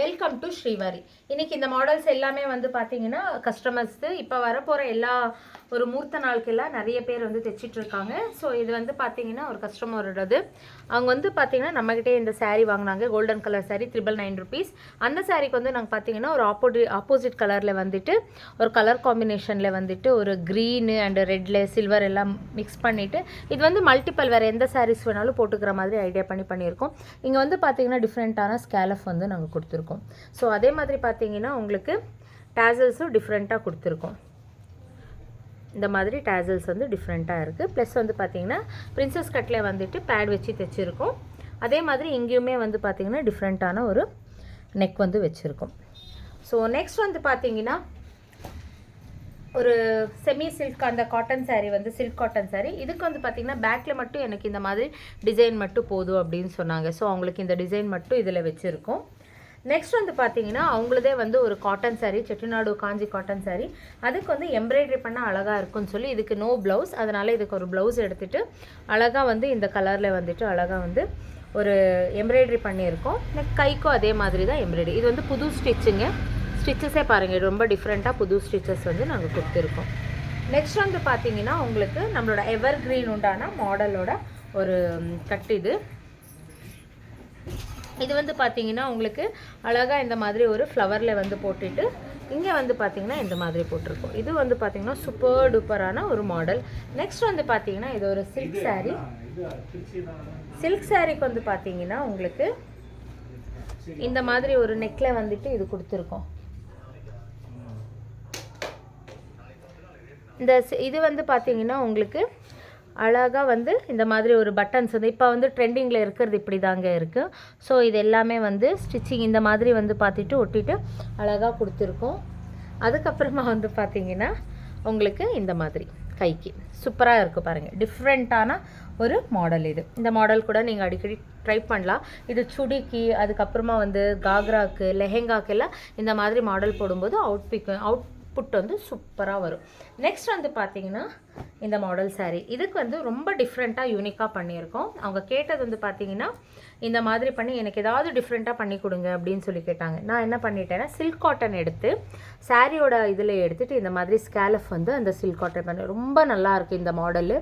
Welcome to Srivari. இன்னைக்கு இந்த models எல்லாமே வந்து பார்த்தீங்கன்னா கஸ்டமர்ஸ்க்கு இப்போ வரப்போகிற எல்லா ஒரு மூர்த்த நாளுக்கெல்லாம் நிறைய பேர் வந்து தைச்சிட்டு இருக்காங்க. ஸோ இது வந்து பார்த்தீங்கன்னா ஒரு கஸ்டமரோடது. அவங்க வந்து பார்த்தீங்கன்னா நம்மகிட்டே இந்த saree வாங்கினாங்க, கோல்டன் கலர் saree ₹999. அந்த சாரீக்கு வந்து நாங்கள் பார்த்தீங்கன்னா ஒரு ஆப்போசிட் கலரில் வந்துட்டு ஒரு கலர் காம்பினேஷனில் வந்துட்டு ஒரு க்ரீனு அண்டு ரெட்டில் சில்வர் எல்லாம் மிக்ஸ் பண்ணிவிட்டு இது வந்து மல்டிப்பல் வேறு எந்த சாரீஸ் வேணாலும் போட்டுக்கிற மாதிரி ஐடியா பண்ணியிருக்கோம். இங்கே வந்து பார்த்தீங்கன்னா டிஃப்ரெண்ட்டான ஸ்கேலஃப் வந்து நாங்கள் கொடுத்துருக்கோம். ஸோ அதே மாதிரி பார்த்தீங்கன்னா உங்களுக்கு டேசல்ஸும் டிஃப்ரெண்ட்டாக கொடுத்துருக்கோம். இந்த மாதிரி டேசல்ஸ் வந்து டிஃப்ரெண்ட்டாக இருக்குது. ப்ளஸ் வந்து பார்த்தீங்கன்னா பிரின்சஸ் கட்டில் வந்துட்டு பேட் வச்சு தைச்சிருக்கோம். அதே மாதிரி இங்கேயுமே வந்து பார்த்தீங்கன்னா டிஃப்ரெண்ட்டான ஒரு நெக் வந்து வச்சுருக்கோம். ஸோ நெக்ஸ்ட் வந்து பார்த்தீங்கன்னா ஒரு செமி சில்க் அந்த காட்டன் saree வந்து சில்க் காட்டன் saree. இதுக்கு வந்து பார்த்திங்கன்னா பேக்கில் மட்டும் எனக்கு இந்த மாதிரி டிசைன் மட்டும் போதும் அப்படின்னு சொன்னாங்க. ஸோ அவங்களுக்கு இந்த டிசைன் மட்டும் இதில் வச்சுருக்கோம். நெக்ஸ்ட் வந்து பார்த்தீங்கன்னா அவங்களதே வந்து ஒரு காட்டன் saree, செட்டிநாடு காஞ்சி காட்டன் saree. அதுக்கு வந்து எம்ப்ராய்டரி பண்ணால் அழகாக இருக்கும்னு சொல்லி இதுக்கு நோ ப்ளவுஸ், அதனால் இதுக்கு ஒரு ப்ளவுஸ் எடுத்துகிட்டு அழகாக வந்து இந்த கலரில் வந்துட்டு அழகாக வந்து ஒரு எம்ப்ராய்டரி பண்ணியிருக்கோம். கைக்கும் அதே மாதிரி தான் எம்ப்ராய்டரி. இது வந்து புது ஸ்டிச்சுங்க. ஸ்டிச்சஸே பாருங்கள், ரொம்ப டிஃப்ரெண்ட்டாக புது ஸ்டிச்சஸ் வந்து நாங்கள் கொடுத்துருக்கோம். நெக்ஸ்ட் வந்து பார்த்தீங்கன்னா உங்களுக்கு நம்மளோட எவர் கிரீன் உண்டான மாடலோட ஒரு கட்டு இது வந்து பார்த்தீங்கன்னா உங்களுக்கு அழகாக இந்த மாதிரி ஒரு ஃப்ளவரில் வந்து போட்டுட்டு இங்கே வந்து பார்த்தீங்கன்னா இந்த மாதிரி போட்டிருக்கோம். இது வந்து பார்த்தீங்கன்னா சூப்பர் டூப்பரான ஒரு மாடல். நெக்ஸ்ட் வந்து பார்த்தீங்கன்னா இது ஒரு சில்க் saree. சில்க் சாரீக்கு வந்து பார்த்தீங்கன்னா உங்களுக்கு இந்த மாதிரி ஒரு நெக்கில் வந்துட்டு இது கொடுத்துருக்கோம். இது வந்து பார்த்தீங்கன்னா உங்களுக்கு அழகாக வந்து இந்த மாதிரி ஒரு பட்டன்ஸ் வந்து இப்போ வந்து ட்ரெண்டிங்கில் இருக்கிறது இப்படி தாங்க இருக்குது. ஸோ இது எல்லாமே வந்து ஸ்டிச்சிங் இந்த மாதிரி வந்து பார்த்துட்டு ஒட்டிட்டு அழகாக கொடுத்துருக்கோம். அதுக்கப்புறமா வந்து பார்த்தீங்கன்னா உங்களுக்கு இந்த மாதிரி கைக்கு சூப்பராக இருக்குது பாருங்கள். டிஃப்ரெண்ட்டான ஒரு மாடல் இது. இந்த மாடல் கூட நீங்கள் அடிக்கடி ட்ரை பண்ணலாம். இது சுடிக்கு, அதுக்கப்புறமா வந்து காக்ராக்கு, லெஹெங்காக்கெல்லாம் இந்த மாதிரி மாடல் போடும்போது அவுட்புட் வந்து சூப்பராக வரும். நெக்ஸ்ட் வந்து பார்த்தீங்கன்னா இந்த மாடல் saree. இதுக்கு வந்து ரொம்ப டிஃப்ரெண்ட்டாக யூனிக்காக பண்ணியிருக்கோம். அவங்க கேட்டது வந்து பார்த்தீங்கன்னா இந்த மாதிரி பண்ணி எனக்கு ஏதாவது டிஃப்ரெண்ட்டாக பண்ணி கொடுங்க அப்படின்னு சொல்லி கேட்டாங்க. நான் என்ன பண்ணிட்டேன்னா சில்க் காட்டன் எடுத்து சாரியோட இதில் எடுத்துகிட்டு இந்த மாதிரி ஸ்கேலஃப் வந்து அந்த சில்க் காட்டன் பண்ணி ரொம்ப நல்லாயிருக்கு இந்த மாடலு.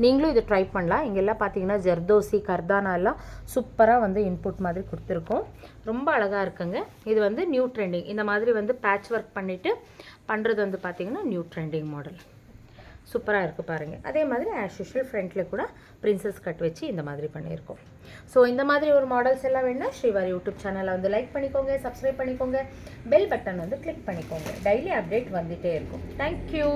நீங்களும் இது ட்ரை பண்ணலாம். இங்கெல்லாம் பார்த்தீங்கன்னா ஜர்தோசி, கர்தானா எல்லாம் சூப்பராக வந்து இன்புட் மாதிரி கொடுத்துருக்கோம். ரொம்ப அழகாக இருக்குங்க. இது வந்து நியூ ட்ரெண்டிங். இந்த மாதிரி வந்து பேட்ச் ஒர்க் பண்ணிவிட்டு பண்ணுறது வந்து பார்த்திங்கன்னா நியூ ட்ரெண்டிங் மாடல். சூப்பராக இருக்குது பாருங்கள். அதே மாதிரி ஆஸ் யூஷுவல் ஃப்ரண்ட்டில் கூட பிரின்சஸ் கட் வச்சு இந்த மாதிரி பண்ணியிருக்கோம். ஸோ இந்த மாதிரி ஒரு மாடல்ஸ் எல்லாம் வேணுன்னா ஸ்ரீவாரி யூடியூப் சேனலை வந்து லைக் பண்ணிக்கோங்க, சப்ஸ்கிரைப் பண்ணிக்கோங்க, பெல் பட்டன் வந்து கிளிக் பண்ணிக்கோங்க. டெய்லி அப்டேட் வந்துகிட்டே இருக்கும். தேங்க்யூ.